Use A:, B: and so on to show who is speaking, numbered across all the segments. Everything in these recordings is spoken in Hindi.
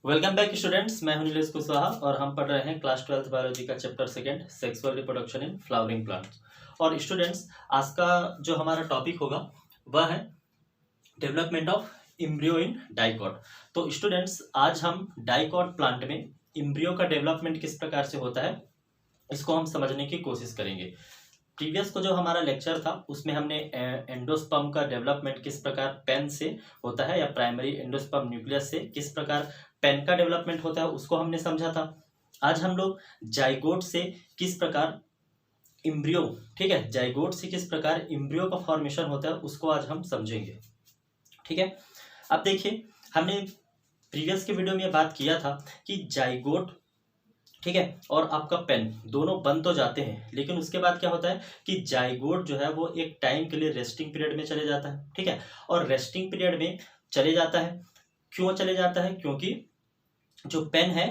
A: वेलकम बैक स्टूडेंट्स, मैं हूं नीलेश कुशवाहा और हम पढ़ रहे हैं क्लास 12th बायोलॉजी का chapter second sexual reproduction in flowering plants. और स्टूडेंट्स, आज का जो हमारा टॉपिक होगा वह है development of embryo in dicot. तो स्टूडेंट्स, आज हम डाइकॉट प्लांट में इम्ब्रियो का डेवलपमेंट किस प्रकार से होता है इसको हम समझने की कोशिश करेंगे। प्रीवियस को जो हमारा लेक्चर था उसमें हमने एंडोस्पर्म का डेवलपमेंट किस प्रकार पेन से होता है या प्राइमरी एंडोस्पर्म न्यूक्लियस से किस प्रकार पेन का डेवलपमेंट होता है उसको हमने समझा था। आज हम लोग जाइगोट से किस प्रकार इम्ब्रियो, ठीक है, जाइगोट से किस प्रकार इम्ब्रियो का फॉर्मेशन होता है उसको आज हम समझेंगे। ठीक है, अब देखिए, हमने प्रीवियस के वीडियो में बात किया था कि जाइगोट, ठीक है, और आपका पेन दोनों बन तो जाते हैं, लेकिन उसके बाद क्या होता है कि जाइगोट जो है वो एक टाइम के लिए रेस्टिंग पीरियड में चले जाता है। ठीक है, और रेस्टिंग पीरियड में चले जाता है, क्यों चले जाता है? क्योंकि जो पेन है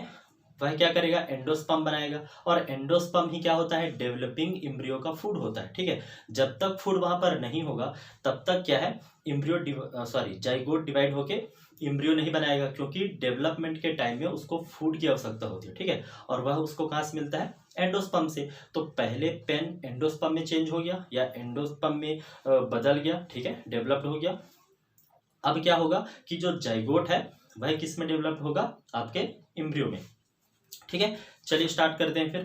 A: वह क्या करेगा, एंडोस्पर्म बनाएगा, और एंडोस्पर्म ही क्या होता है, डेवलपिंग इम्ब्रियो का फूड होता है। ठीक है, जब तक फूड वहां पर नहीं होगा तब तक क्या है, जाइगोट डिवाइड होके इम्ब्रियो नहीं बनाएगा, क्योंकि डेवलपमेंट के टाइम में उसको फूड की आवश्यकता होती है। ठीक है, और वह उसको कहाँ से मिलता है, एंडोस्पर्म से। तो पहले पेन एंडोस्पर्म में चेंज हो गया या एंडोस्पर्म में बदल गया, ठीक है, डेवलप्ड हो गया। अब क्या होगा कि जो जाइगोट है वह किस में डेवलप्ड होगा, आपके इम्ब्रियो में। ठीक है, चलिए स्टार्ट करते हैं, फिर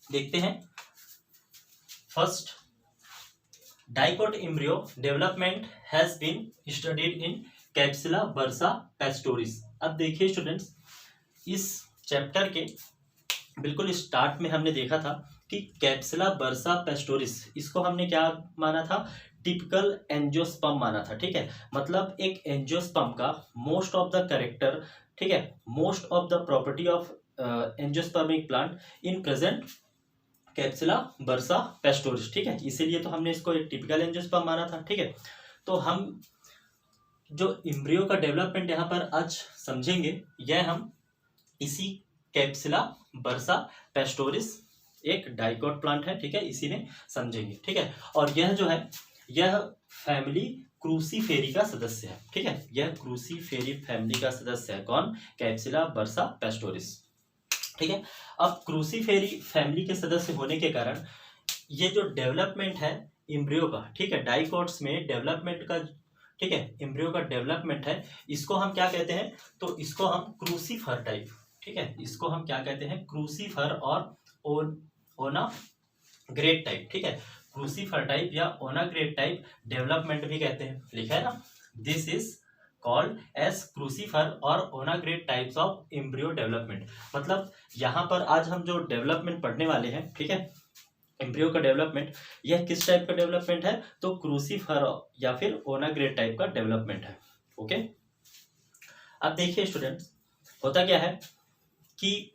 A: देखते हैं। First, dicot embryo development has been studied in Capsella bursa pastoris. अब देखिए स्टूडेंट्स, इस चैप्टर के बिल्कुल स्टार्ट में हमने देखा था कि कैप्सुला बर्सा पेस्टोरिस, इसको हमने क्या माना था, टिपिकल एंजियोस्पर्म माना था। ठीक है, मतलब एक एंजियोस्पर्म का मोस्ट ऑफ द कैरेक्टर, ठीक है, most of the property of angiospermic plant in present Capsella bursa pastoris. ठीक है, इसीलिए तो हमने इसको एक टिपिकल एंजियोस्पर्म माना था। ठीक है, तो हम जो इम्ब्रियो का डेवलपमेंट यहाँ पर आज समझेंगे, यह हम इसी कैप्सुला बर्सा पेस्टोरिस, एक डाइकोट प्लांट है, ठीक है, इसी में समझेंगे। ठीक है, और यह जो है यह फैमिली क्रूसीफेरी का सदस्य है। ठीक है, यह क्रूसीफेरी फैमिली का सदस्य है। कौन? कैप्सुला बर्सा पेस्टोरिस। ठीक है, अब क्रूसीफेरी फैमिली के सदस्य होने के कारण ये जो डेवलपमेंट है इम्ब्रियो का, ठीक है, डाइकोट्स में डेवलपमेंट का, ठीक है, इम्ब्रियो का डेवलपमेंट है, इसको हम क्या कहते हैं, तो इसको हम क्रूसीफर टाइप, ठीक है, इसको हम क्या कहते हैं, क्रूसीफर और ओना ग्रेड टाइप। ठीक है, क्रूसीफर टाइप या ओना ग्रेड टाइप डेवलपमेंट भी कहते हैं, लिखा है ना, this is called as crucifer और onagrad types of embryo development. मतलब यहाँ पर आज हम जो डेवलपमेंट पढ़ने वाले हैं, ठीक है, एम्ब्रियो का डेवलपमेंट, यह किस टाइप का डेवलपमेंट है, तो क्रूसीफर या फिर ओना ग्रेड टाइप का डेवलपमेंट है। ओके, अब देखिए स्टूडेंट्स, होता क्या है कि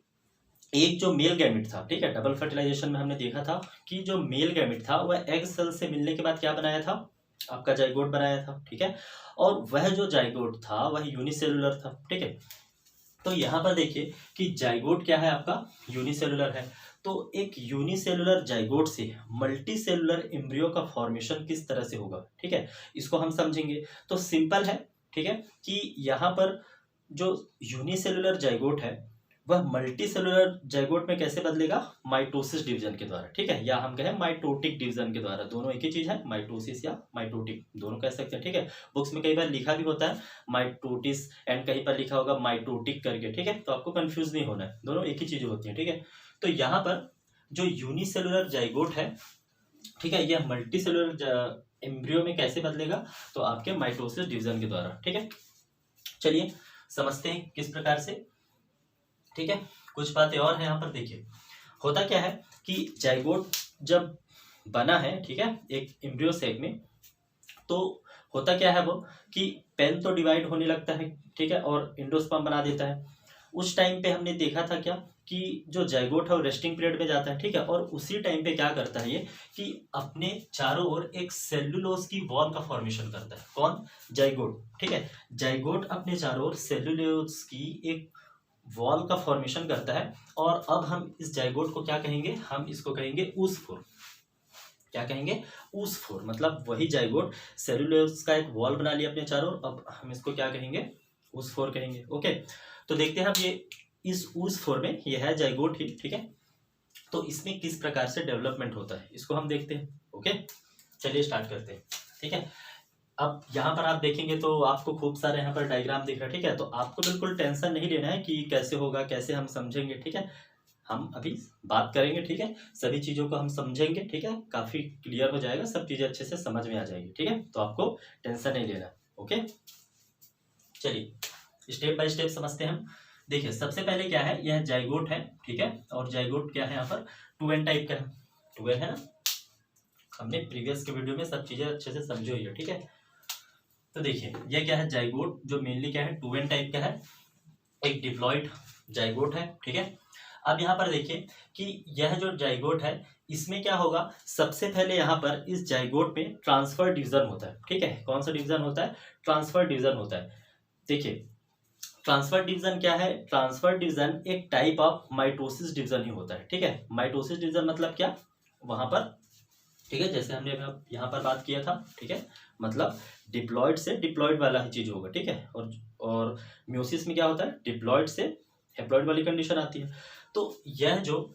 A: एक जो मेल गैमेट था, ठीक है, डबल फर्टिलाइजेशन में हमने देखा था कि जो मेल गैमेट था वह एग सेल से मिलने के बाद क्या बनाया था, आपका जाइगोट बनाया था। ठीक है, और वह जो जाइगोट था वह यूनिसेलुलर था। ठीक है, तो यहाँ पर देखिए कि जाइगोट क्या है, आपका यूनिसेलुलर है। तो एक यूनिसेलुलर जाइगोट से मल्टी सेलुलर एम्ब्रियो का फॉर्मेशन किस तरह से होगा, ठीक है, इसको हम समझेंगे। तो सिंपल है, ठीक है, कि यहाँ पर जो यूनिसेलुलर जाइगोट है वह मल्टी सेलुलर जाइगोट में कैसे बदलेगा, माइटोसिस डिवीजन के द्वारा। ठीक है, या हम कहें माइटोटिक डिवीजन के द्वारा, दोनों एक ही चीज है, माइटोसिस या माइटोटिक दोनों कह सकते हैं। ठीक है, बुक्स में कई बार लिखा भी होता है माइटोटिस एंड कहीं पर लिखा होगा माइटोटिक करके। ठीक है, तो आपको कंफ्यूज नहीं होना है, दोनों एक ही चीजें होती हैं। ठीक है, तो यहाँ पर जो यूनिसेलुलर जाइगोट है, ठीक है, यह मल्टी सेलुलर एम्ब्रियो में कैसे बदलेगा, तो आपके माइटोसिस डिवीजन के द्वारा। ठीक है, चलिए समझते हैं किस प्रकार से। ठीक है, कुछ बातें और हैं यहाँ पर। देखिए, होता क्या है कि जाइगोट जब बना है, ठीक है, एक एम्ब्रियो सेक में, तो होता क्या है वो कि पेन तो डिवाइड होने लगता है, ठीक है, और एंडोस्पर्म बना देता है। उस टाइम पे हमने देखा था क्या कि जो जाइगोट है वो रेस्टिंग पीरियड में जाता है। ठीक है, और उसी टाइम पे क्या करता है ये कि अपने चारों ओर एक सेल्यूलोज की वॉल का फॉर्मेशन करता है। कौन? जाइगोट। ठीक है, जाइगोट अपने चारों ओर सेल्यूलोज की एक वॉल का फॉर्मेशन करता है। और अब हम इस जाइगोट को क्या कहेंगे, हम इसको कहेंगे ऊसफोर। क्या कहेंगे? ऊसफोर। मतलब वही जाइगोट सेल्यूलोज का एक वॉल बना लिया अपने चारों, अब हम इसको क्या कहेंगे, ऊस4 कहेंगे। ओके, तो देखते हैं अब ये इस ऊस4 में ये है जाइगोट ही, ठीक है। तो इसमें किस प्रकार से डेवलपमेंट होता है इसको हम देखते हैं। ओके, चलिए स्टार्ट करते हैं, ठीक है। अब यहाँ पर आप देखेंगे तो आपको खूब सारे यहाँ पर डायग्राम दिख रहा है, ठीक है। तो आपको बिल्कुल टेंशन नहीं लेना है कि कैसे होगा, कैसे हम समझेंगे, ठीक है। हम अभी बात करेंगे, ठीक है, सभी चीज़ों को हम समझेंगे, ठीक है, काफ़ी क्लियर हो जाएगा, सब चीज़ें अच्छे से समझ में आ जाएगी, ठीक है। तो आपको टेंशन नहीं लेना। ओके, चलिए स्टेप बाय स्टेप समझते हैं हम। देखिए सबसे पहले क्या है, यह जाइगोट है, ठीक है। और जाइगोट क्या है, यहाँ पर 2n टाइप का है, 2n है ना, हमने प्रीवियस के वीडियो में सब चीज़ें अच्छे से समझी हुई है, ठीक है। तो देखिए यह क्या है, जाइगोट जो मेनली क्या है 2n टाइप का है, एक डिप्लॉइड जाइगोट है, ठीक है। अब यहाँ पर देखिए कि यह जो जाइगोट है इसमें क्या होगा, सबसे पहले यहाँ पर इस जाइगोट में ट्रांसफर डिवीजन होता है, ठीक है। कौन सा डिवीजन होता है, ट्रांसफर डिवीजन होता है। देखिए ट्रांसफर डिवीजन क्या है, ट्रांसफर डिवीजन एक टाइप ऑफ माइटोसिस डिवीजन ही होता है, ठीक है। माइटोसिस डिवीजन मतलब क्या, वहां पर, ठीक है, जैसे हमने यहाँ पर बात किया था, ठीक है, मतलब डिप्लॉइड से डिप्लॉइड वाला ही चीज होगा, ठीक है। और म्यूसिस में क्या होता है, डिप्लॉइड से हैप्लॉइड वाली कंडीशन आती है। तो यह जो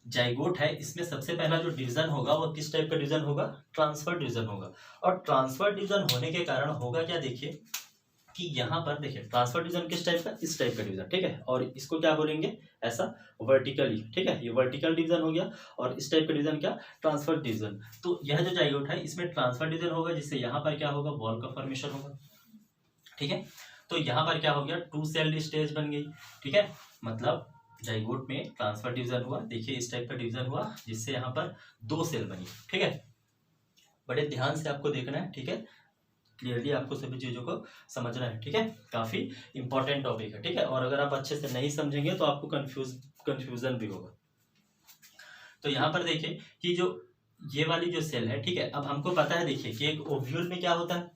A: जाइगोट है इसमें सबसे पहला जो डिवीजन होगा वो किस टाइप का डिवीजन होगा, ट्रांसफर डिवीजन होगा। और ट्रांसफर डिवीजन होने के कारण होगा क्या, देखिए कि यहाँ पर देखिए ट्रांसफर डिवीजन किस टाइप का, इस टाइप का डिवीजन, ठीक है। और इसको क्या बोलेंगे, ऐसा वर्टिकली, ठीक है, ये वर्टिकल डिवीजन हो गया। और इस टाइप का डिवीजन क्या, ट्रांसफर डिवीजन। तो यह जो जाइगोट है इसमें ट्रांसफर डिवीजन होगा, जिससे यहाँ पर क्या होगा, बॉल का फॉर्मेशन होगा, ठीक है। तो यहाँ पर क्या हो गया, 2 सेल स्टेज बन गई, ठीक है। मतलब जाइगोट में ट्रांसफर डिवीजन हुआ, देखिए इस टाइप का डिवीजन हुआ, जिससे यहाँ पर 2 सेल बनी, ठीक है। बड़े ध्यान से आपको देखना है, ठीक है, क्लियरली आपको सभी चीज़ों को समझना है, ठीक है। काफ़ी इंपॉर्टेंट टॉपिक है, ठीक है। और अगर आप अच्छे से नहीं समझेंगे तो आपको कंफ्यूजन भी होगा। तो यहाँ पर देखिए कि जो ये वाली जो सेल है, ठीक है, अब हमको पता है देखिए कि एक ओव्यूल में क्या होता है,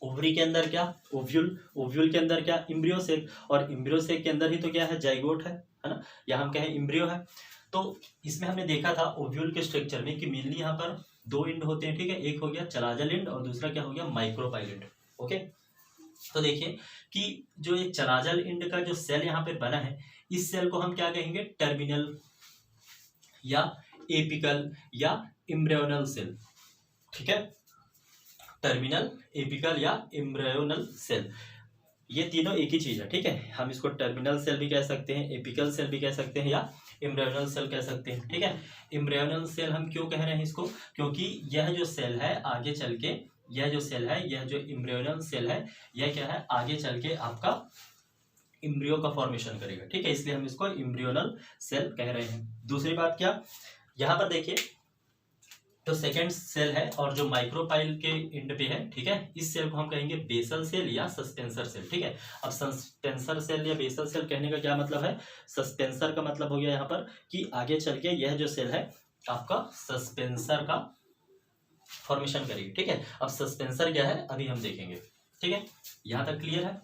A: ओवरी के अंदर क्या, ओव्यूल, ओव्यूल के अंदर क्या, इम्ब्रियो सेक, और इम्ब्रियो सेक के अंदर ही तो क्या है, जाइगोट है ना, या हम कहें इम्ब्रियो है। तो इसमें हमने देखा था ओव्यूल के स्ट्रक्चर में कि मेनली यहाँ पर 2 इंड होते हैं, ठीक है। एक हो गया चलाजल इंड और दूसरा क्या हो गया, माइक्रोपाइल। ओके, तो देखिए कि जो ये चलाजल इंड का जो सेल यहाँ पे बना है, इस सेल को हम क्या कहेंगे, टर्मिनल या एपिकल या इम्ब्रियोनल सेल, ठीक है। टर्मिनल, एपिकल या इम्ब्रियोनल सेल, ये तीनों एक ही चीज है, ठीक है। हम इसको टर्मिनल सेल भी कह सकते हैं, एपिकल सेल भी कह सकते हैं, या इम्ब्रियोनल सेल कह सकते हैं, ठीक है। इम्ब्रियोनल सेल हम क्यों कह रहे हैं इसको, क्योंकि यह जो सेल है आगे चल के, यह जो सेल है, यह जो इम्ब्रियोनल सेल है, यह क्या है, आगे चल के आपका इम्ब्रियो का फॉर्मेशन करेगा, ठीक है। इसलिए हम इसको इम्ब्रियोनल सेल कह रहे हैं। दूसरी बात क्या, यहाँ पर देखिए तो सेकेंड सेल है और जो माइक्रोपाइल के एंड पे है, ठीक है, इस सेल को हम कहेंगे बेसल सेल या सस्पेंसर सेल, ठीक है। अब सस्पेंसर सेल या बेसल सेल कहने का क्या मतलब है, सस्पेंसर का मतलब हो गया यहाँ पर कि आगे चल के यह जो सेल है आपका सस्पेंसर का फॉर्मेशन करेगी, ठीक है। अब सस्पेंसर क्या है अभी हम देखेंगे, ठीक है। यहाँ तक क्लियर है,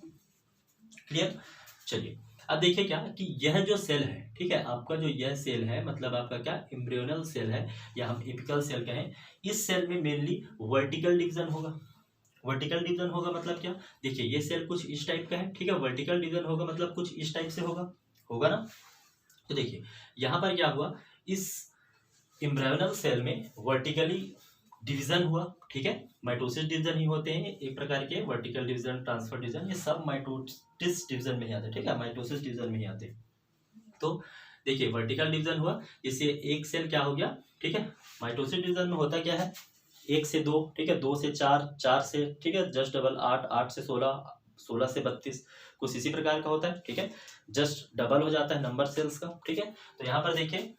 A: क्लियर। चलिए अब देखिए क्या कि यह जो सेल है, ठीक है, आपका जो यह सेल है मतलब आपका क्या इम्ब्रियोनल सेल है या हम एपिकल सेल कहें, इस सेल में मेनली वर्टिकल डिवीजन होगा। वर्टिकल डिवीजन होगा मतलब क्या, देखिए ये सेल कुछ इस टाइप का है, ठीक है, वर्टिकल डिवीजन होगा मतलब कुछ इस टाइप से होगा, होगा ना। तो देखिए यहाँ पर क्या हुआ, इस इम्ब्रियोनल सेल में वर्टिकली डिवीजन हुआ, ठीक है। माइटोसिस डिवीजन ही होते हैं एक प्रकार के, वर्टिकल डिवीजन, ट्रांसफर डिवीजन, ये सब माइटोसिस डिवीजन में ही आते हैं, ठीक है, माइटोसिस डिवीजन में ही आते हैं। तो देखिए वर्टिकल डिवीजन हुआ, इससे एक सेल क्या हो गया, ठीक है। माइटोसिस डिवीजन में होता क्या है, 1 से 2, ठीक है, 2 से 4, 4 से, ठीक है, जस्ट डबल 8, 8 से 16, 16 से 32, कुछ इसी प्रकार का होता है, ठीक है, जस्ट डबल हो जाता है नंबर सेल्स का, ठीक है। तो यहाँ पर देखिए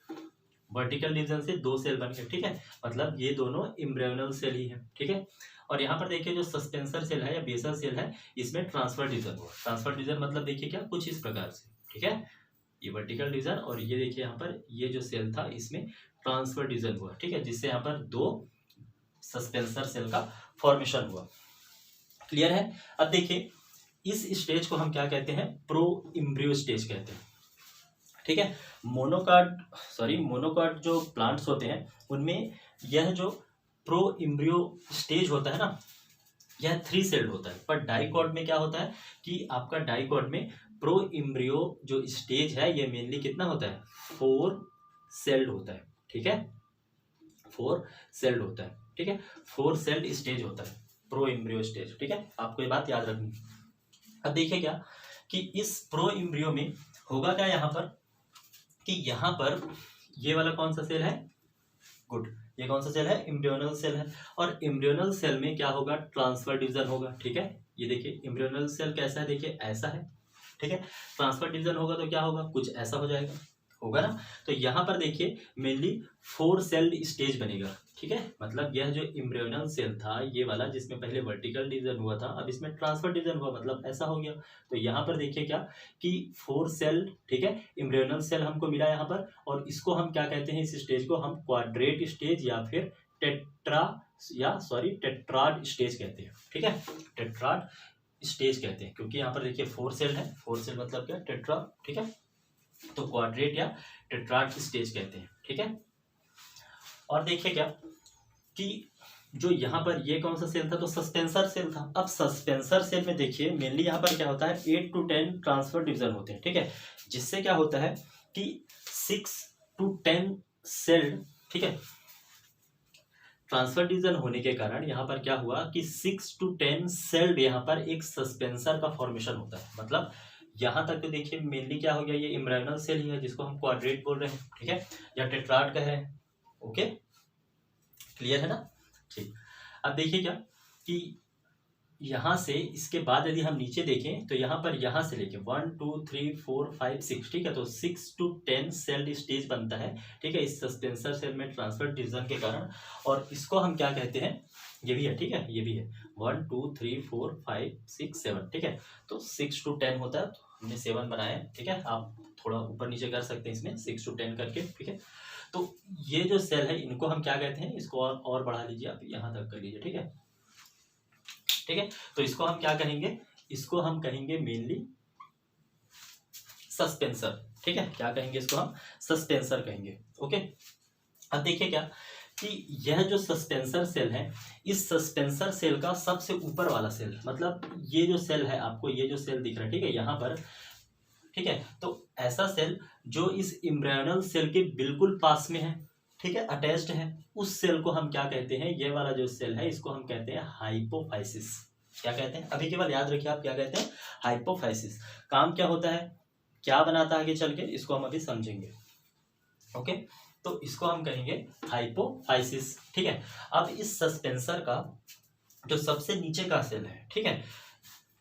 A: वर्टिकल डिवीजन से 2 सेल बन गए, ठीक है, मतलब ये दोनों इम्ब्रियोनल सेल ही है, ठीक है। और यहाँ पर देखिए जो सस्पेंसर सेल है या बेसल सेल है, इसमें ट्रांसफर डिवीजन हुआ। ट्रांसफर डिवीजन मतलब देखिए क्या, कुछ इस प्रकार से, ठीक है, ये वर्टिकल डिवीजन और ये देखिए यहाँ पर ये जो सेल था इसमें ट्रांसफर डिवीजन हुआ, ठीक है, जिससे यहाँ पर 2 सस्पेंसर सेल का फॉर्मेशन हुआ। क्लियर है। अब देखिए इस स्टेज को हम क्या कहते हैं, प्रो इम्ब्रियो स्टेज कहते हैं, ठीक है। मोनोकॉट जो प्लांट्स होते हैं उनमें यह जो प्रो इम्ब्रियो स्टेज होता है ना, यह 3 सेल्ड होता है। पर डाइकॉट में क्या होता है कि आपका डाइकॉट में प्रो इम्ब्रियो जो स्टेज है ये मेनली कितना होता है, 4 सेल्ड होता है। ठीक है, 4 सेल्ड होता है। ठीक है, 4 सेल्ड स्टेज होता है प्रो इम्ब्रियो स्टेज। ठीक है, आपको ये बात याद रखनी। अब देखिए क्या कि इस प्रो इम्ब्रियो में होगा क्या यहाँ पर कि यहाँ पर ये वाला कौन सा सेल है, गुड, ये कौन सा सेल है, एम्ब्रियोनल सेल है। और एम्ब्रियोनल सेल में क्या होगा, ट्रांसफर डिवीजन होगा। ठीक है, ये देखिए एम्ब्रियोनल सेल कैसा है, देखिए ऐसा है। ठीक है, ट्रांसफर डिवीजन होगा तो क्या होगा, कुछ ऐसा हो जाएगा, होगा ना। तो यहाँ पर देखिए मेनली 4 सेल्ड स्टेज बनेगा। ठीक है, मतलब यह जो एम्ब्रियोनल सेल था ये वाला, जिसमें पहले वर्टिकल डिवीजन हुआ था, अब इसमें ट्रांसफर डिवीजन हुआ, मतलब ऐसा हो गया। तो यहाँ पर देखिए क्या कि 4 सेल, ठीक है, एम्ब्रियोनल सेल हमको मिला यहाँ पर। और इसको हम क्या कहते हैं, इस स्टेज को हम क्वाड्रेट स्टेज या फिर टेट्राड स्टेज कहते हैं। ठीक है, टेट्राड स्टेज कहते हैं, क्योंकि यहाँ पर देखिए 4 सेल है, 4 सेल मतलब क्या, टेट्रा। ठीक है, तो क्वाड्रेट या टेट्राड स्टेज कहते हैं। ठीक है, और देखिए क्या कि जो यहाँ पर ये कौन सा सेल था, तो सस्पेंसर सेल था। अब सस्पेंसर सेल में देखिए मेनली यहाँ पर क्या होता है, 8 to 10 ट्रांसफर डिवीजन होते हैं। ठीक है, जिससे क्या होता है कि 6 to 10 सेल, ठीक है, ट्रांसफर डिवीजन होने के कारण यहाँ पर क्या हुआ कि 6 to 10 सेल्ड यहाँ पर एक सस्पेंसर का फॉर्मेशन होता है। मतलब यहाँ तक तो देखिए मेनली क्या हो गया, ये एम्ब्रियोनल सेल ही है जिसको हम क्वाड्रेट बोल रहे हैं। ठीक है, या टेट्राड कह रहे हैं। ओके, क्लियर है ना। ठीक, अब देखिए क्या कि यहाँ से इसके बाद यदि हम नीचे देखें तो यहाँ पर यहाँ से लेके 1 2 3 4 5 6, ठीक है, तो 6 to 10 सेल्ड स्टेज बनता है। ठीक है, इस सस्पेंसर सेल में ट्रांसफर डिवीजन के कारण। और इसको हम क्या कहते हैं, ये भी है, ठीक है, ये भी है 1 2 3 4 5 6 7। ठीक है, तो 6 to 10 होता है, तो हमने 7 बनाया है। ठीक है, आप थोड़ा ऊपर नीचे कर सकते हैं इसमें 6 to 10 करके। ठीक है, तो ये जो सेल है इनको हम क्या कहते हैं, इसको और बढ़ा लीजिए आप, यहाँ तक कर लीजिए। ठीक है, ठीक है, तो इसको हम क्या कहेंगे, इसको हम कहेंगे मेनली सस्पेंसर। ठीक है, क्या कहेंगे, इसको हम सस्पेंसर कहेंगे। ओके, अब देखिए क्या कि यह जो सस्पेंसर सेल है, इस सस्पेंसर सेल का सबसे ऊपर वाला सेल, मतलब ये जो सेल है, आपको ये जो सेल दिख रहा है, ठीक है, यहाँ पर, ठीक है, तो ऐसा सेल जो इस एम्ब्रियोनल सेल के बिल्कुल पास में है, ठीक है, अटैच्ड है, उस सेल को हम क्या कहते हैं, ये वाला जो सेल है इसको हम कहते हैं हाइपोफाइसिस। क्या कहते हैं, अभी केवल याद रखिए आप, क्या कहते हैं, हाइपोफाइसिस। काम क्या होता है, क्या बनाता है आगे चल के, इसको हम अभी समझेंगे। ओके, तो इसको हम कहेंगे हाइपोफाइसिस। ठीक है, अब इस सस्पेंसर का जो सबसे नीचे का सेल है, ठीक है,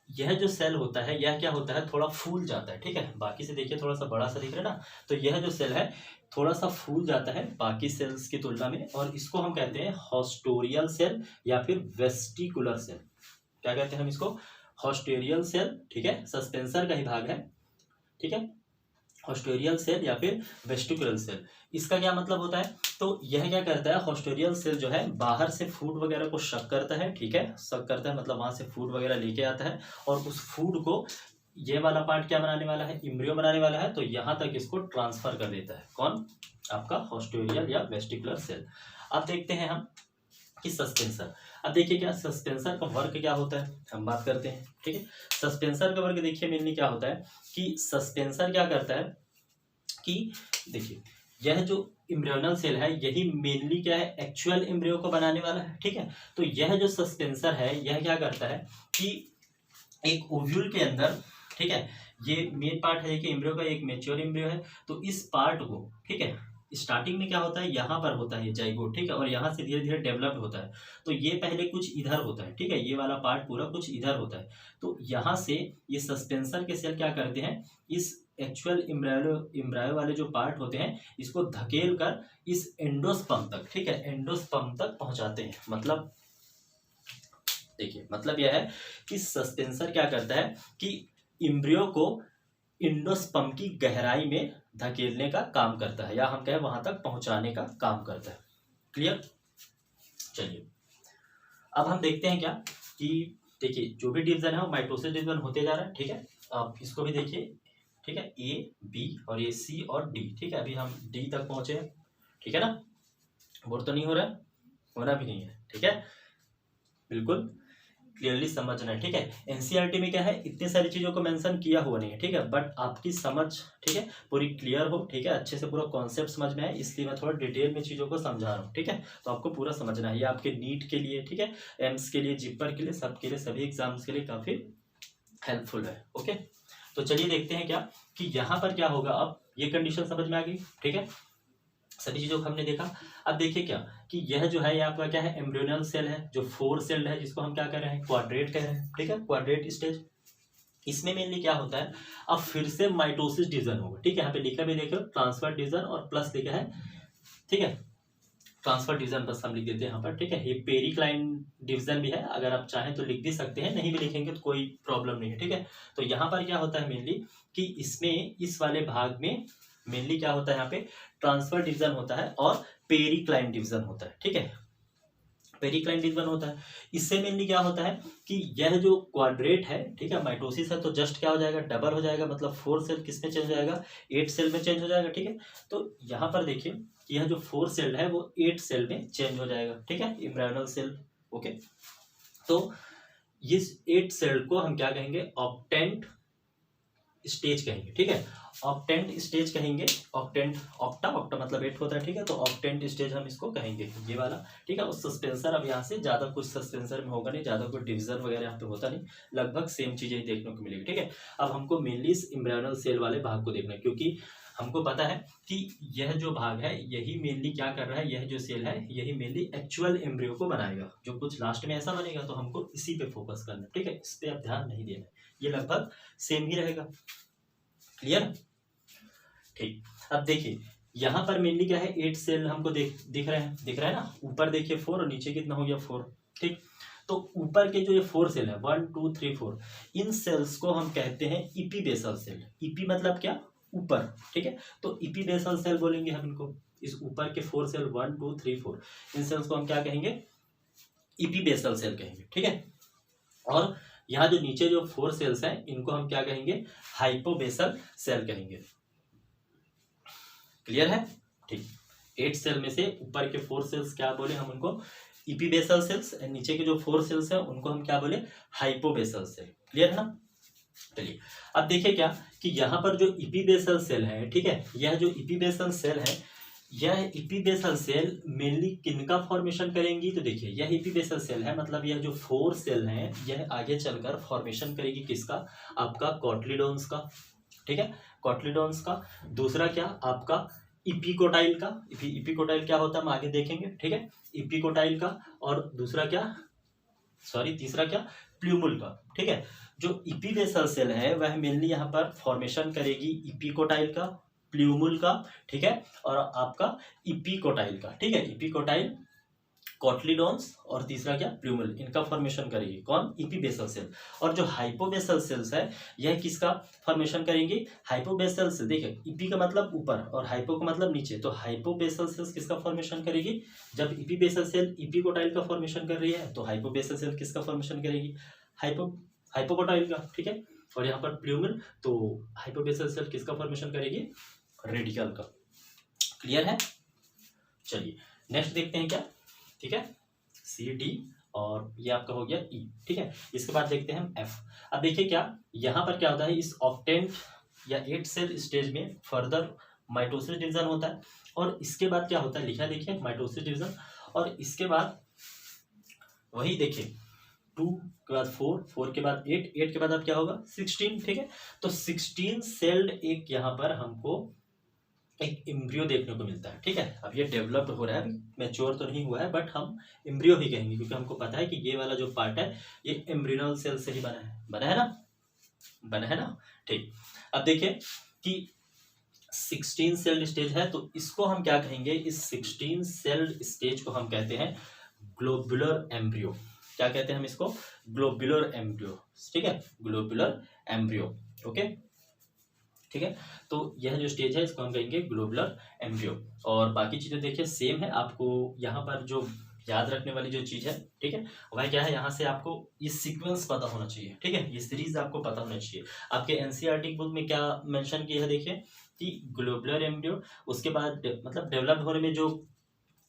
A: यह जो सेल होता है यह क्या होता है, थोड़ा फूल जाता है। ठीक है, बाकी से देखिए थोड़ा सा बड़ा सा दिख रहा है ना, तो यह जो सेल है थोड़ा सा फूल जाता है बाकी सेल्स की तुलना में, और इसको हम कहते हैं हॉस्टोरियल सेल या फिर वेस्टिकुलर सेल। क्या कहते हैं हम इसको, हॉस्टोरियल सेल। ठीक है, सस्पेंसर का ही भाग है। ठीक है, हॉस्टोरियल सेल या फिर वेस्टिकुलर सेल, इसका क्या मतलब होता है, तो यह क्या करता है, हॉस्टोरियल सेल जो है बाहर से फूड वगैरह को शक करता है। ठीक है, शक करता है मतलब वहां से फूड वगैरह लेके आता है, और उस फूड को ये वाला पार्ट क्या बनाने वाला है, इम्ब्रियो बनाने वाला है, तो यहाँ तक इसको ट्रांसफर कर देता है। कौन, आपका हॉस्टोरियल या वेस्टिकुलर सेल। अब देखते हैं हम कि सस्पेंसर। अब देखिए क्या सस्पेंसर का वर्क क्या होता है, हम बात करते हैं। ठीक है, सस्पेंसर का वर्क देखिए मेनली क्या होता है कि सस्पेंसर क्या करता है कि देखिए यह जो इम्ब्रियोनल सेल है यही मेनली क्या है, एक्चुअल इम्ब्रियो को बनाने वाला है। ठीक है, तो यह जो सस्पेंसर है यह क्या करता है कि एक ओव्यूल के अंदर, ठीक है, ये मेन पार्ट है कि इम्ब्रियो का, एक मेच्योर इम्ब्रियो है, तो इस पार्ट को, ठीक है, स्टार्टिंग में क्या होता है, यहाँ पर होता है ये जाइगोट। ठीक है, और यहाँ से धीरे धीरे डेवलप्ड होता है, तो ये पहले कुछ इधर होता है। ठीक है, ये वाला पार्ट पूरा कुछ इधर होता है, तो यहाँ से ये सस्पेंसर के सेल क्या करते हैं, इस एक्चुअल इम्ब्रायो वाले जो पार्ट होते हैं इसको धकेल कर इस एंडोस्पर्म तक, ठीक है, एंडोस्पर्म तक पहुंचाते हैं। मतलब देखिए, मतलब यह है कि सस्पेंसर क्या करता है कि इम्ब्रियो को एंडोस्पर्म की गहराई में धकेलने का काम करता है, या हम कहें वहां तक पहुंचाने का काम करता है। क्लियर, चलिए अब हम देखते हैं क्या कि देखिए जो भी डिवीजन है वो माइटोसिस डिवीजन होते जा रहा है। ठीक है, आप इसको भी देखिए। ठीक है, ए बी और ये सी और डी। ठीक है, अभी हम डी तक पहुंचे हैं। ठीक है ना, बोर तो नहीं हो रहा है, होना भी नहीं है। ठीक है, बिल्कुल क्लियरली समझना है, ठीक है। एनसीईआरटी में क्या है, इतनी सारी चीज़ों को मेंशन किया हुआ नहीं है, ठीक है, बट आपकी समझ, ठीक है, पूरी क्लियर हो, ठीक है, अच्छे से पूरा कॉन्सेप्ट समझ में आए, इसलिए मैं थोड़ा डिटेल में चीज़ों को समझा रहा हूँ, ठीक है। तो आपको पूरा समझना है, ये आपके नीट के लिए, ठीक है, एम्स के लिए, जिपर के लिए, सबके लिए, सभी एग्जाम्स के लिए काफ़ी हेल्पफुल है। ओके, तो चलिए देखते हैं क्या कि यहाँ पर क्या होगा। अब ये कंडीशन समझ में आ गई, ठीक है, सभी चीजों को हमने देखा। अब देखिए क्या कि यह जो है, ये आपका क्या है, एम्ब्रियोनल सेल है, जो 4 सेल्ड है, जिसको हम क्या कह रहे हैं, क्वाड्रेट कह रहे हैं, ठीक है, क्वाड्रेट स्टेज। इसमें मेनली क्या होता है, अब फिर से माइटोसिस डिवीजन होगा, ठीक है, यहाँ पे लिखा भी देखो ट्रांसफर डिवीजन और प्लस लिखा है, ठीक है, ट्रांसफर डिवीजन बस हम लिख देते हैं यहाँ पर, ठीक है। ये पेरिक्लाइन डिवीजन भी है, अगर आप चाहें तो लिख भी सकते हैं, नहीं भी लिखेंगे तो कोई प्रॉब्लम नहीं है, ठीक है। तो यहाँ पर क्या होता है मेनली कि इसमें इस वाले भाग में मेनली क्या होता है, यहाँ पे ट्रांसफर डिवीजन होता है और पेरिक्लाइन डिवीजन होता है, ठीक है, पेरिक्लाइन डिवीजन होता है। इससे मेनली क्या होता है कि यह जो क्वाड्रेट है, ठीक है, माइटोसिस है, तो जस्ट क्या हो जाएगा, डबल हो जाएगा, मतलब 4 सेल किस में चेंज हो जाएगा, 8 सेल में चेंज हो जाएगा, ठीक है। तो यहाँ पर देखिए कि यह जो 4 सेल है वो 8 सेल में चेंज हो जाएगा, ठीक है, एम्ब्रियोनल सेल। ओके, तो इस 8 सेल को हम क्या कहेंगे, ऑक्टेंट स्टेज कहेंगे, ठीक है, ऑक्टेंट स्टेज कहेंगे, ऑक्टेंट, ऑक्टा, ऑक्टा मतलब 8 होता है, ठीक है, तो ऑक्टेंट स्टेज हम इसको कहेंगे, ये वाला, ठीक है। और सस्पेंसर, अब यहाँ से ज्यादा कुछ सस्पेंसर में होगा नहीं, ज्यादा कुछ डिवीजन वगैरह यहाँ पे होता नहीं, लगभग सेम चीजें ही देखने को मिलेगी, ठीक है। अब हमको मेनली इस एम्ब्रियोनल सेल वाले भाग को देखना है, क्योंकि हमको पता है कि यह जो भाग है यही मेनली क्या कर रहा है, यह जो सेल है यही मेनली एक्चुअल एम्ब्रियो को बनाएगा, जो कुछ लास्ट में ऐसा बनेगा, तो हमको इसी पे फोकस करना है, ठीक है, इस पे आप ध्यान नहीं देना, ये लगभग सेम ही रहेगा, क्लियर, ठीक। अब देखिए यहाँ पर मेनली क्या है, 8 सेल हमको दिख रहे हैं ना, ऊपर देखिए 4 और नीचे कितना हो गया 4, ठीक। तो ऊपर के जो ये 4 सेल है, 1 2 3 4, इन सेल्स को हम कहते हैं इपीबेसल सेल। इपी मतलब क्या, ऊपर, ठीक है, तो इपीबेसल सेल बोलेंगे हम इनको, इस ऊपर के 4 सेल 1 2 3 4, इन सेल्स को हम क्या कहेंगे, इपीबेसल सेल कहेंगे, ठीक है। और यहाँ जो नीचे जो 4 सेल्स हैं इनको हम क्या कहेंगे, हाइपोबेसल सेल कहेंगे, क्लियर है, ठीक। 8 सेल में से ऊपर के 4 सेल्स क्या बोले हम उनको, इपीबेसल सेल्स, नीचे के जो 4 सेल्स हैं उनको हम क्या बोले, हाइपोबेसल सेल, क्लियर है ना। चलिए अब देखिए क्या कि यहाँ पर जो इपीबेसल सेल है, ठीक है, यह जो इपीबेसल सेल है, यह इपीबेसल सेल मेनली किनका फॉर्मेशन करेंगी, तो देखिए यह इपीबेसल सेल है, मतलब यह जो 4 सेल हैं यह आगे चलकर फॉर्मेशन करेगी किसका, आपका कॉटलीडोन्स का, ठीक है, कॉटलीडोन्स का। दूसरा क्या, आपका इपिकोटाइल का, इपिकोटाइल क्या होता है हम आगे देखेंगे, ठीक है, इपिकोटाइल का। और दूसरा क्या, सॉरी तीसरा क्या, प्ल्यूमुल का, ठीक है। जो इपीबेसल सेल है वह मेनली यहाँ पर फॉर्मेशन करेगी इपिकोटाइल का, प्ल्यूमुल का, ठीक है, और आपका इपिकोटाइल का, ठीक है, इपिकोटाइल, कॉटलीडोन्स और तीसरा क्या, प्ल्यूमल, इनका फॉर्मेशन करेगी कौन, इपीबेसल सेल। और जो हाइपोबेसल सेल्स है यह किसका फॉर्मेशन करेंगी, हाइपोबेसल से, देखिए इपी का मतलब ऊपर और हाइपो का मतलब नीचे, तो हाइपोबेसल सेल्स किसका फॉर्मेशन करेगी, जब इपीबेसल सेल इपिकोटाइल का फॉर्मेशन कर रही है तो हाइपोबेसल सेल किसका फॉर्मेशन करेगी, हाइपोकोटाइल का, ठीक है। और यहाँ पर प्ल्यूमल, तो हाइपोबेसल सेल किसका फॉर्मेशन करेगी, रेडिकल का, क्लियर है। चलिए नेक्स्ट देखते हैं क्या, ठीक है, सी डी और ये आपका हो गया ई, ठीक है। इसके बाद देखते हैं हम एफ। अब देखिए क्या यहाँ पर क्या होता है, इस ऑक्टेंट या 8 सेल स्टेज में फर्दर माइटोसिस डिवीजन होता है, और इसके बाद क्या होता है, लिखा देखिए माइटोसिस डिवीजन, और इसके बाद वही देखिए 2 के बाद 4, 4 के बाद 8, 8 के बाद अब क्या होगा 16, ठीक है। तो 16 सेल्ड एक यहाँ पर हमको एक एम्ब्रियो देखने को मिलता है, ठीक है। अब ये डेवलप्ड हो रहा है, अभी मैच्योर तो नहीं हुआ है, बट हम एम्ब्रियो ही कहेंगे, क्योंकि हमको पता है कि ये वाला जो पार्ट है ये एम्ब्रियोनल सेल से ही बना है ना, ठीक। अब देखिए कि 16 सेल्ड स्टेज है, तो इसको हम क्या कहेंगे, इस 16 सेल्ड स्टेज को हम कहते हैं ग्लोबुलर एम्ब्रियो। क्या कहते हैं हम इसको, ग्लोबुलर एम्ब्रियो, ठीक है, ग्लोबुलर एम्ब्रियो, ओके, ठीक है। तो यह जो स्टेज है इसको हम कहेंगे ग्लोबुलर एम्ब्रियो। और बाकी चीजें देखिए सेम है, आपको यहाँ पर जो याद रखने वाली जो चीज है, ठीक है, वह क्या है, यहाँ से आपको ये सीक्वेंस पता होना चाहिए, ठीक है, ये सीरीज आपको पता होना चाहिए। आपके एनसीईआरटी बुक में क्या मेंशन किया है, देखिए कि ग्लोबुलर एम्ब्रियो, उसके बाद मतलब डेवलप होने में जो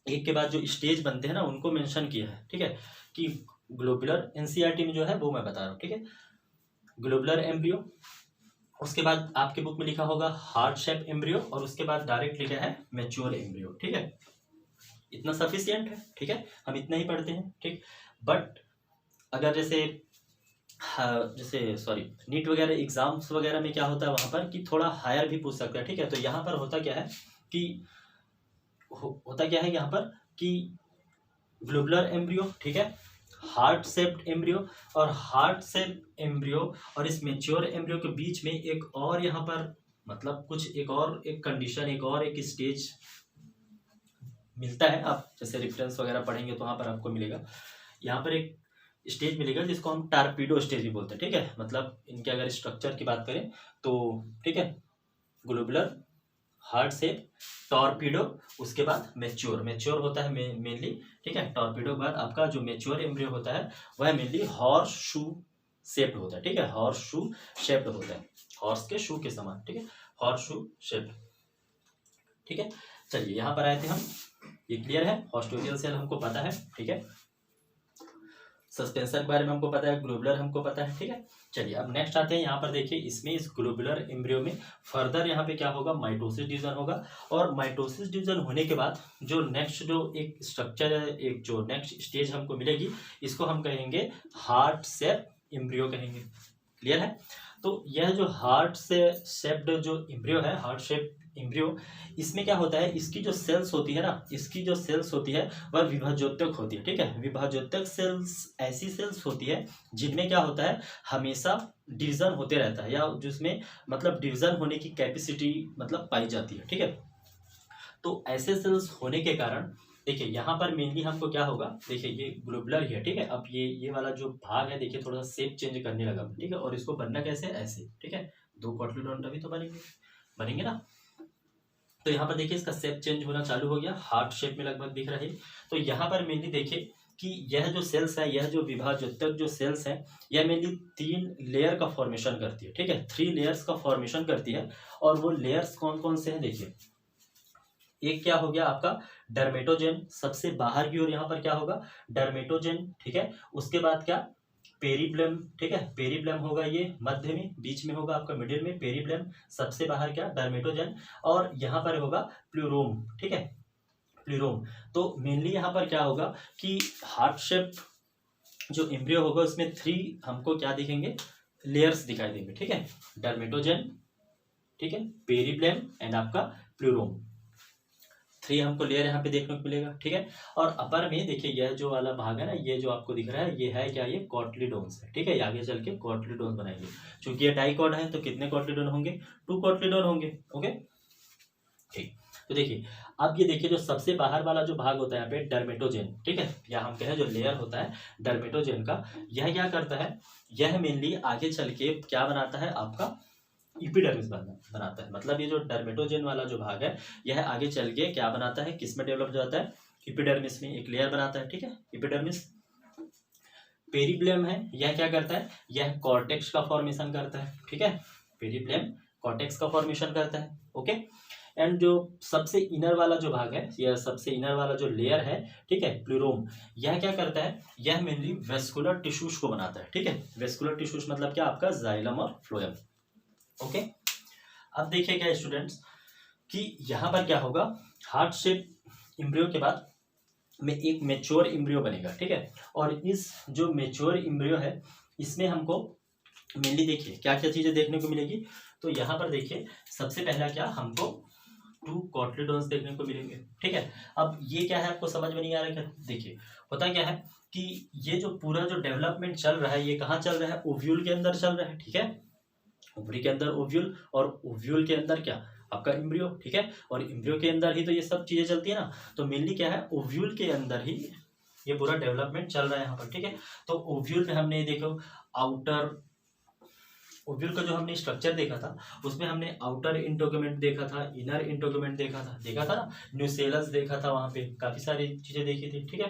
A: एक के बाद जो स्टेज बनते हैं ना उनको मेंशन किया है, ठीक है, कि ग्लोबुलर, एनसीईआरटी में जो है वो मैं बता रहा हूँ, ठीक है। ग्लोबुलर एम्ब्रियो, उसके बाद आपके बुक में लिखा होगा हार्ट शेप एम्ब्रियो, और उसके बाद डायरेक्ट लिखा है मैच्योर एम्ब्रियो, ठीक है। इतना सफिशियंट है, ठीक है, हम इतना ही पढ़ते हैं, ठीक। बट अगर जैसे हाँ, जैसे सॉरी नीट वगैरह एग्जाम्स वगैरह में क्या होता है वहाँ पर कि थोड़ा हायर भी पूछ सकता है, ठीक है। तो यहाँ पर होता क्या है कि होता क्या है यहाँ पर कि ग्लोबुलर एम्ब्रियो, ठीक है, हार्ट शेप्ड एम्ब्रियो, और हार्ट शेप एम्ब्रियो और इस मेच्योर एम्ब्रियो के बीच में एक और यहाँ पर मतलब कुछ एक और एक कंडीशन, एक और एक स्टेज मिलता है। आप जैसे रेफरेंस वगैरह पढ़ेंगे तो वहाँ पर आपको मिलेगा, यहाँ पर एक स्टेज मिलेगा जिसको हम टारपीडो स्टेज भी बोलते हैं, ठीक है। मतलब इनके अगर स्ट्रक्चर की बात करें तो, ठीक है, ग्लोबुलर, हार्ट शेप, टॉर्पीडो, उसके बाद मैच्योर, मैच्योर होता है मेनली, ठीक है। टॉर्पीडो के बाद आपका जो मैच्योर एम्ब्रियो होता है वह मेनली हॉर्स शू शेप्ड होता है, ठीक है, हॉर्स शू शेप्ड होता है, हॉर्स के शू के समान, ठीक है, हॉर्स शू शेप्ड, ठीक है। चलिए यहाँ पर आए थे हम, ये क्लियर है, ऑस्ट्रोडियल सेल हमको पता है, ठीक है, सस्पेंसर के बारे में हमको पता है, ग्लोबुलर हमको पता है, ठीक है। चलिए अब नेक्स्ट आते हैं, यहाँ पर देखिए इसमें इस ग्लोबुलर एम्ब्रियो में फर्दर यहाँ पे क्या होगा, माइटोसिस डिवीजन होगा, और माइटोसिस डिवीजन होने के बाद जो नेक्स्ट जो एक स्ट्रक्चर है, एक जो नेक्स्ट स्टेज हमको मिलेगी, इसको हम कहेंगे हार्ट शेप एम्ब्रियो कहेंगे, क्लियर है। तो यह जो हार्ट से शेप्ड जो एम्ब्रियो है, हार्ट शेप एम्ब्रियो, इसमें क्या होता है, इसकी जो सेल्स होती है ना, इसकी जो सेल्स होती है वह विभाजोत्तक होती है, ठीक है। विभाजोत्तक सेल्स ऐसी सेल्स होती है जिनमें क्या होता है, हमेशा डिवीजन होते रहता है, या जिसमें मतलब डिवीजन होने की कैपेसिटी मतलब पाई जाती है, ठीक है। तो ऐसे सेल्स होने के कारण देखिए यहाँ पर मेनली हमको क्या होगा, देखिए ये ग्लोबुलर ही है, ठीक है। अब ये वाला जो भाग है देखिए थोड़ा सा शेप चेंज करने लगा, ठीक है, और इसको बनना कैसे, ऐसे, ठीक है, दो कॉटलीडोन भी तो बनेंगे ना। तो यहाँ पर देखिए इसका शेप चेंज होना चालू हो गया, हार्ट शेप में लगभग दिख रहा है। तो यहाँ पर मेनली देखिए कि यह जो सेल्स है, यह जो विभाजोत्तक जो सेल्स है, यह मेनली 3 लेयर का फॉर्मेशन करती है, ठीक है, 3 लेयर्स का फॉर्मेशन करती है। और वो लेयर्स कौन कौन से हैं देखिए, एक क्या हो गया आपका डर्मेटोजेन, सबसे बाहर की ओर यहाँ पर क्या होगा, डर्मेटोजेन, ठीक है। उसके बाद क्या, पेरिब्लम, ठीक है, पेरिब्लम होगा ये मध्य में, बीच में होगा आपका मिडिल में पेरिब्लम, सबसे बाहर क्या डर्मेटोजेन, और यहाँ पर होगा प्लूरोम, ठीक है, प्लूरोम। तो मेनली यहाँ पर क्या होगा कि हार्ट शेप जो एम्ब्रियो होगा उसमें 3 हमको क्या दिखेंगे, लेयर्स दिखाई देंगे, ठीक है, डर्मेटोजेन, ठीक है, पेरिब्लम एंड आपका प्लूरोम, 3 हमको लेयर यहाँ पे देखने को मिलेगा, ठीक है। और अपर में देखिए यह जो वाला भाग है ना, ये जो आपको दिख रहा है, ये है क्या, ये कॉटलीडोन्स है, ठीक है, आगे चल के कॉटलीडोन बनाएंगे, क्योंकि ये डाइकॉट है तो कितने कॉटलीडोन होंगे, 2 कॉटलीडोन होंगे, ओके, ठीक। तो देखिए अब ये देखिए जो सबसे बाहर वाला जो भाग होता है यहाँ पे डर्मेटोजेन, ठीक है, या हम कहें जो लेयर होता है डर्मेटोजेन का, यह क्या करता है, यह मेनली आगे चल के क्या बनाता है आपका इपिडर्मिस बनाता है। मतलब ये जो डर्मेटोजेन वाला जो भाग है यह आगे चल के क्या बनाता है, किस में डेवलप जाता है, इपिडर्मिस में एक लेयर बनाता है, ठीक है, इपिडर्मिस। पेरिब्लम है, यह क्या करता है, यह कॉर्टेक्स का फॉर्मेशन करता है, ठीक है, पेरिब्लम कॉर्टेक्स का फॉर्मेशन करता है, ओके। एंड जो सबसे इनर वाला जो भाग है, यह सबसे इनर वाला जो लेयर है, ठीक है, प्लूरोम, यह क्या करता है, यह मेनली वेस्कुलर टिश्यूज को बनाता है, ठीक है, वेस्कुलर टिश्यूज मतलब क्या आपका जाइलम और फ्लोएम, ओके। अब देखिए क्या स्टूडेंट्स कि यहाँ पर क्या होगा, हार्ट शेप एम्ब्रियो के बाद में एक मैच्योर एम्ब्रियो बनेगा, ठीक है। और इस जो मैच्योर एम्ब्रियो है इसमें हमको मेनली देखिए क्या क्या चीजें देखने को मिलेगी। तो यहाँ पर देखिए सबसे पहला क्या, हमको 2 कॉटलीडोन्स देखने को मिलेंगे, ठीक है। अब ये क्या है आपको समझ में नहीं आ रहा है क्या, देखिए होता क्या है कि ये जो पूरा जो डेवलपमेंट चल रहा है ये कहाँ चल रहा है, ओव्यूल के अंदर चल रहा है, ठीक है, ओवरी के अंदर ओव्यूल, और ओव्यूल के अंदर क्या आपका एम्ब्रियो, ठीक है, और एम्ब्रियो के अंदर ही तो ये सब चीजें चलती है ना। तो मेनली क्या है, ओव्यूल के अंदर ही ये पूरा डेवलपमेंट चल रहा है यहाँ पर, ठीक है। तो ओव्यूल में हमने देखो आउटर ओव्यूल का जो हमने स्ट्रक्चर देखा था उसमें हमने आउटर इंटोगमेंट देखा था, इनर इंटोगमेंट देखा था ना, न्यूसेलस देखा था, वहां पे काफी सारी चीजें देखी थी, ठीक है,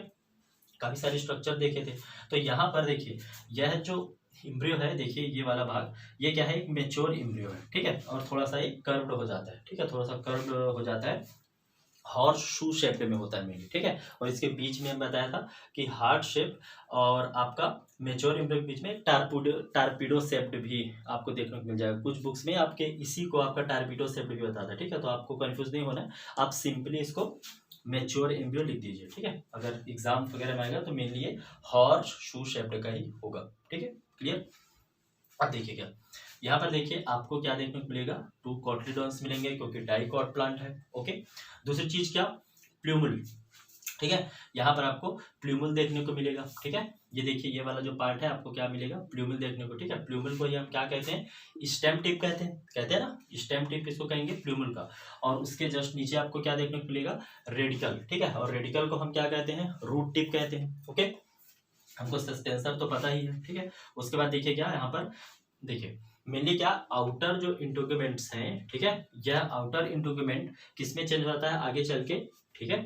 A: काफी सारे स्ट्रक्चर देखे थे। तो यहाँ पर देखिए यह जो एम्ब्रियो है, देखिए ये वाला भाग, ये क्या है, एक मैच्योर एम्ब्रियो है, ठीक है, और थोड़ा सा एक कर्व्ड हो जाता है, ठीक है, थोड़ा सा कर्व्ड हो जाता है, हॉर्स शू शेप में होता है मेनली, ठीक है। और इसके बीच में बताया था कि हार्ट शेप और आपका मेच्योर एम्ब्रियो के बीच में टारपीडो शेप्ड भी आपको देखने को मिल जाएगा। कुछ बुक्स में आपके इसी को आपका टारपीडो शेप्ड भी बताता है, ठीक है। तो आपको कंफ्यूज नहीं होना है, आप सिंपली इसको मेच्योर एम्ब्रियो लिख दीजिए, ठीक है। अगर एग्जाम वगैरह में आएगा तो मेनली ये हॉर्स शू शेप्ड का ही होगा, ठीक है। क्लियर। अब देखिए क्या यहाँ पर देखिए आपको क्या देखने को मिलेगा, 2 कॉटलीडॉन्स मिलेंगे क्योंकि डाइकॉट प्लांट है, ओके। दूसरी चीज क्या, प्ल्यूमुल, ठीक है। यहाँ पर आपको प्ल्यूमुल देखने को मिलेगा, ठीक है। ये देखिए ये वाला जो पार्ट है आपको क्या मिलेगा, प्ल्यूमुल देखने को, ठीक है। प्ल्यूमुल को ही हम क्या कहते हैं, स्टेम टिप कहते हैं ना, स्टेम टिप इसको कहेंगे प्ल्यूमुल का। और उसके जस्ट नीचे आपको क्या देखने को मिलेगा, रेडिकल, ठीक है। और रेडिकल को हम क्या कहते हैं, रूट टिप कहते हैं, ओके। हमको सस्पेंसर तो पता ही है, ठीक है। उसके बाद देखिए क्या यहाँ पर देखिए मेनली क्या, आउटर जो इंटोगमेंट्स हैं, ठीक है। यह आउटर इंटोगमेंट किस में चेंज होता है आगे चल के, ठीक है,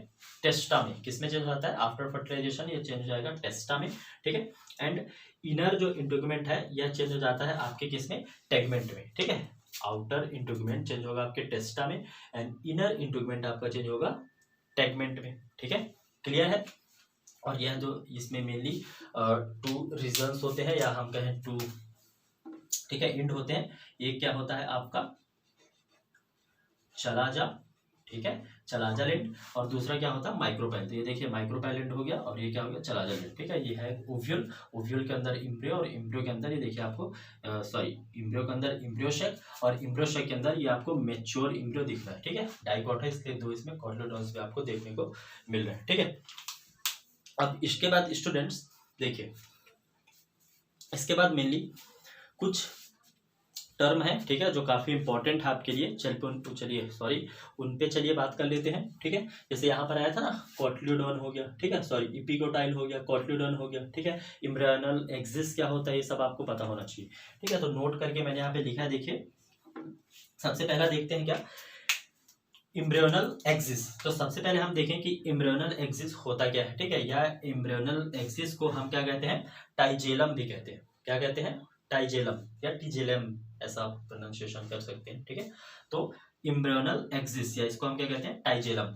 A: टेस्टा में। किस में चेंज होता है, आफ्टर फर्टिलाइजेशन ये चेंज हो जाएगा टेस्टा में, ठीक है। एंड इनर जो इंटोगमेंट है यह चेंज हो जाता है आपके किस में, टेगमेंट में, ठीक है। आउटर इंटोगमेंट चेंज होगा आपके टेस्टा में एंड इनर इंटोगमेंट आपका चेंज होगा टेगमेंट में, ठीक है। क्लियर है। और यह जो इसमें मेनली 2 रीजन्स होते हैं या हम कहें 2, ठीक है, इंड होते हैं। एक क्या होता है आपका चलाजा, ठीक है, चलाजा लिंड। और दूसरा क्या होता है माइक्रोपाइल। तो ये देखिए माइक्रोपाइल लिंड हो गया और ये क्या हो गया, चलाजा लिंड, ठीक है। ये है ओव्यूल, ओव्यूल के अंदर इम्ब्रियो और इम्ब्रियो के अंदर ये देखिए आपको इम्ब्रियो के अंदर इम्ब्रियोशेक और इम्ब्रियोशेक के अंदर ये आपको मेच्योर इम्ब्रियो दिख रहा है, ठीक है। डाइकॉट है इसलिए 2 इसमें कॉटलीडॉन्स भी आपको देखने को मिल रहे हैं, ठीक है। अब इसके बाद स्टूडेंट्स देखिए इसके बाद मेनली कुछ टर्म है, ठीक है, जो काफी इंपॉर्टेंट है आपके लिए। उन पे चलिए बात कर लेते हैं, ठीक है। जैसे यहाँ पर आया था ना, कॉटलीडॉन हो गया, ठीक है, इपिकोटाइल हो गया, कॉटलीडॉन हो गया, ठीक है। इम्ब्रियोनल एक्सिस क्या होता है ये सब आपको पता होना चाहिए, ठीक है। तो नोट करके मैंने यहाँ पे लिखा है, देखिए सबसे पहला देखते हैं क्या, इम्ब्रियोनल एक्सिस। तो सबसे पहले हम देखें कि इम्ब्रियोनल एक्सिस होता क्या है, ठीक है। या इम्ब्रियोनल एक्सिस को हम क्या कहते हैं, टाइजेलम भी कहते हैं। क्या कहते हैं, टाइजेलम या टिजेलम, ऐसा आप प्रोनाउंसिएशन कर सकते हैं, ठीक है। तो इम्ब्रियोनल एक्सिस या इसको हम क्या कहते हैं, टाइजेलम।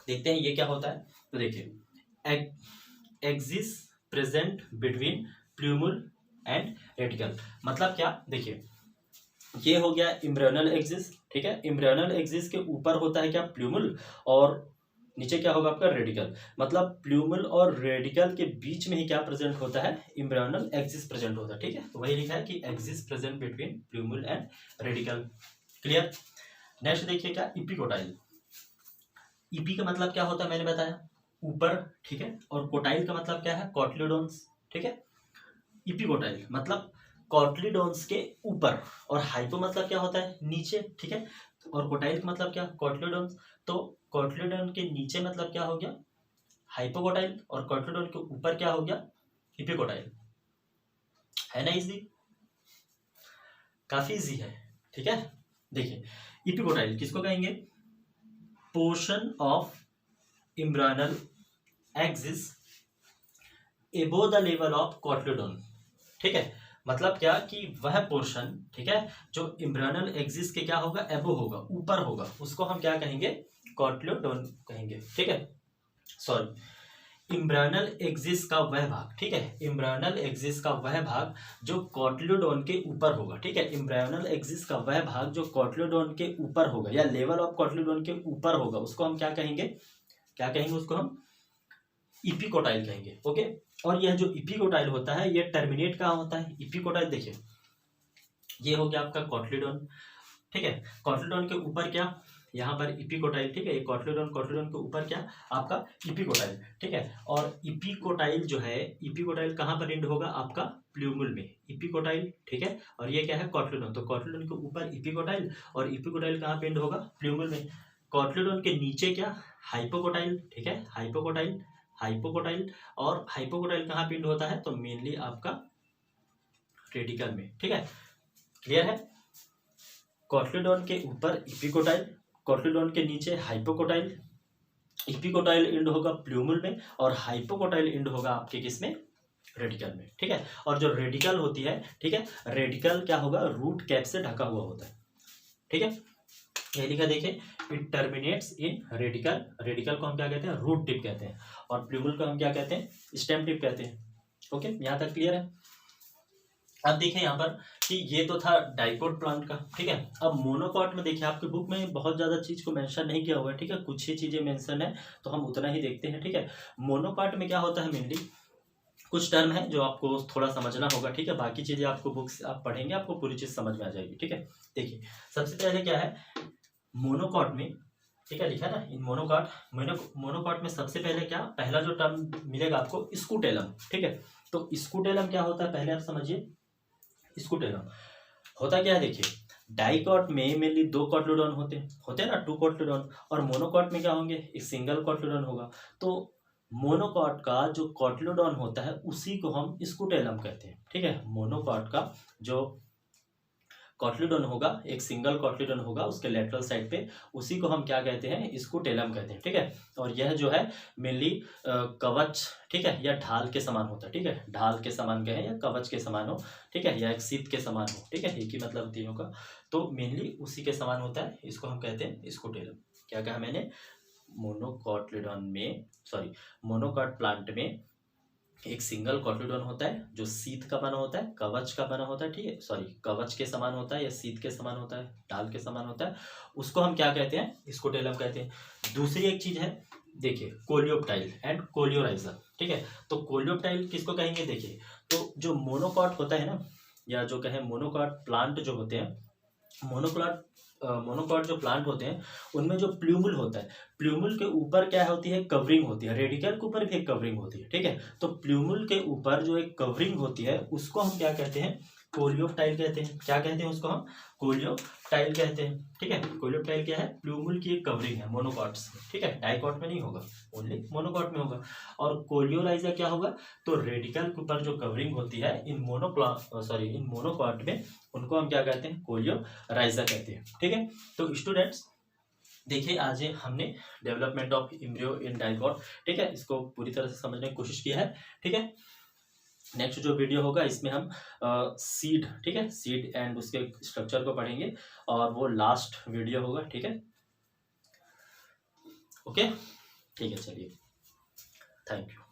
A: देखते हैं ये क्या होता है। तो देखिए axis present between plumule and radicle, मतलब क्या, देखिए ये हो गया इम्ब्रियोनल एक्सिस, ठीक है। इम्ब्रियोनल एक्सिस के ऊपर होता है क्या, प्ल्यूमुल, और नीचे क्या होगा आपका रेडिकल। मतलब प्ल्यूमल और रेडिकल के बीच में ही क्या प्रेजेंट होता है, इम्ब्रियोनल एक्सिस प्रेजेंट होता है, ठीक है। तो वही लिखा है कि axis present between plumule and radicle. Clear. Next देखिए क्या, इपिकोटाइल। इपी का मतलब क्या होता है मैंने बताया, ऊपर, ठीक है। और कोटाइल का मतलब क्या है, कॉटलीडॉन्स, ठीक है। इपिकोटाइल मतलब कॉटलीडॉन्स के ऊपर, और हाइपो मतलब क्या होता है, नीचे, ठीक है। और कोटाइल का मतलब क्या, कॉटलीडॉन्स। तो कॉटलीडॉन के नीचे मतलब क्या हो गया, हाइपोकोटाइल, और कॉटलीडॉन के ऊपर क्या हो गया, इपिकोटाइल। है ना इजी, काफी इजी है, ठीक है। देखिए इपिकोटाइल किसको कहेंगे, portion of embryonal axis above the level of cotyledon, ठीक है। मतलब क्या कि वह पोर्शन, ठीक है, जो इम्ब्रियोनल एक्सिस के क्या होगा, एबो होगा, ऊपर होगा, उसको हम क्या कहेंगे, कॉटलीडॉन कहेंगे, ठीक है। इम्ब्रियोनल एक्सिस का वह भाग, ठीक है, इम्ब्रियोनल एक्सिस का वह भाग जो कॉटलीडॉन के ऊपर होगा, ठीक है। इम्ब्रियोनल एक्सिस का वह भाग जो कॉटलीडॉन के ऊपर होगा या लेवल ऑफ कॉटलीडॉन के ऊपर होगा, उसको हम क्या कहेंगे, उसको हम इपिकोटाइल कहेंगे, ओके। और यह जो इपिकोटाइल होता है यह टर्मिनेट कहाँ होता है, इपिकोटाइल देखिए ये हो गया आपका कॉटलीडॉन, ठीक है। कॉटलीडॉन के ऊपर क्या, यहाँ पर इपिकोटाइल, ठीक है। कॉटलीडॉन के ऊपर क्या आपका इपिकोटाइल, ठीक है। और इपिकोटाइल जो है, इपिकोटाइल कहाँ पर एंड होगा आपका, प्ल्यूमल में, इपिकोटाइल, ठीक है। और ये क्या है, कॉटलीडॉन। तो कॉटलीडॉन के ऊपर इपिकोटाइल और इपिकोटाइल कहाँ पे एंड होगा, प्ल्यूमल में। कॉटलीडॉन के नीचे क्या, हाइपोकोटाइल, ठीक है, हाइपोकोटाइल, और हाइपोकोटाइल कहाँ पे एंड होता है, तो मेनली आपका रेडिकल में, ठीक है। क्लियर है। कॉटलीडॉन के ऊपर इपिकोटाइल, कॉटलीडॉन के नीचे हाइपोकोटाइल, इपिकोटाइल एंड होगा प्ल्यूमल में और हाइपोकोटाइल एंड होगा आपके किसमें, रेडिकल में, ठीक है। और जो रेडिकल होती है, ठीक है, रेडिकल क्या होगा, रूट कैप से ढका हुआ होता है, ठीक है। ये लिखा देखिए, it terminates in radical. Radical को हम क्या कहते हैं, रूट टिप कहते हैं, और प्लूमल को हम क्या कहते हैं, स्टेम टिप कहते हैं। ओके, यहाँ तक क्लियर है। अब देखिए यहाँ पर कि ये तो था डाइकोट प्लांट का, ठीक है। अब मोनोकॉट में देखिए आपके बुक में बहुत ज़्यादा चीज़ को मेंशन नहीं किया हुआ है, ठीक है, कुछ ही चीज़ें मेंशन है तो हम उतना ही देखते हैं, ठीक है। मोनोकॉट में क्या होता है, मेनली कुछ टर्म है जो आपको थोड़ा समझना होगा, ठीक है। बाकी चीज़ें आपको बुक्स आप पढ़ेंगे आपको पूरी चीज़ समझ में आ जाएगी, ठीक है। देखिए सबसे पहले क्या है मोनोकॉट में, ठीक है, लिखा है ना, इन मोनोकॉट में सबसे पहले क्या, पहला जो टर्म मिलेगा आपको स्कूटेलम, ठीक है। तो स्कूटेलम क्या होता है पहले आप समझिए। स्कूटेलम होता क्या है, देखिए डाइकॉट में मेनली 2 कॉटलेडॉन होते हैं ना, 2 कॉटलेडॉन, और मोनोकॉट में क्या होंगे, एक सिंगल कॉटलेडॉन होगा। तो मोनोकॉट का जो कॉटलेडॉन होता है उसी को हम स्कूटेलम कहते हैं, ठीक है। मोनोकॉट का जो कॉटलेडॉन होगा, एक सिंगल कॉटलेडॉन होगा उसके लेटरल साइड पे, उसी को हम क्या कहते हैं, स्कूटेलम कहते हैं, ठीक है। और यह जो है मेनली कवच, ठीक है, या ढाल के समान होता है, ठीक है। ढाल के समान कहें या कवच के समान हो, ठीक है, या एक शीत के समान हो, ठीक है, एक ही मतलब तीनों का। तो मेनली उसी के समान होता है, इसको हम कहते हैं स्कूटेलम। क्या कहा मैंने, मोनोकॉटलेडॉन में, सॉरी, मोनोकॉट प्लांट में एक सिंगल कॉटलेडॉन होता है जो शीत का बना होता है, कवच का बना होता है, ठीक है, सॉरी, कवच के समान होता है या शीत के समान होता है, ढाल के समान होता है, उसको हम क्या कहते हैं, स्कूटेलम कहते हैं। दूसरी एक चीज है, देखिए कोलियोप्टाइल एंड कोलियोराइजा, ठीक है। तो कोलियोप्टाइल किसको कहेंगे, देखिए तो जो मोनोकॉट होता है ना, या जो कहें मोनोकॉट प्लांट जो होते हैं, मोनोकॉट जो प्लांट होते हैं उनमें जो प्लूमुल होता है, प्लूमुल के ऊपर क्या होती है, कवरिंग होती है, रेडिकल के ऊपर भी एक कवरिंग होती है, ठीक है। तो प्लूमुल के ऊपर जो एक कवरिंग होती है उसको हम क्या कहते हैं, कोलियोप्टाइल कहते हैं। क्या कहते हैं उसको हम, कोलियोप्टाइल कहते हैं, ठीक है। कोलियोप्टाइल क्या है, प्लूमुल की एक कवरिंग है मोनोकॉट्स, ठीक है, डाइकॉट में नहीं होगा, ओनली मोनोकॉट में होगा। और कोलियोराइजा क्या होगा, तो रेडिकल के ऊपर जो कवरिंग होती है इन मोनोकॉट में, उनको हम क्या कहते हैं, कोलियोराइजा कहते हैं, ठीक है। तो स्टूडेंट्स देखिए आज हमने development of embryo in dicot, ठीक है, इसको पूरी तरह से समझने की कोशिश की है, ठीक है। नेक्स्ट जो वीडियो होगा इसमें हम सीड, ठीक है, सीड एंड उसके स्ट्रक्चर को पढ़ेंगे, और वो लास्ट वीडियो होगा, ठीक है। ओके, ठीक है, चलिए, थैंक यू।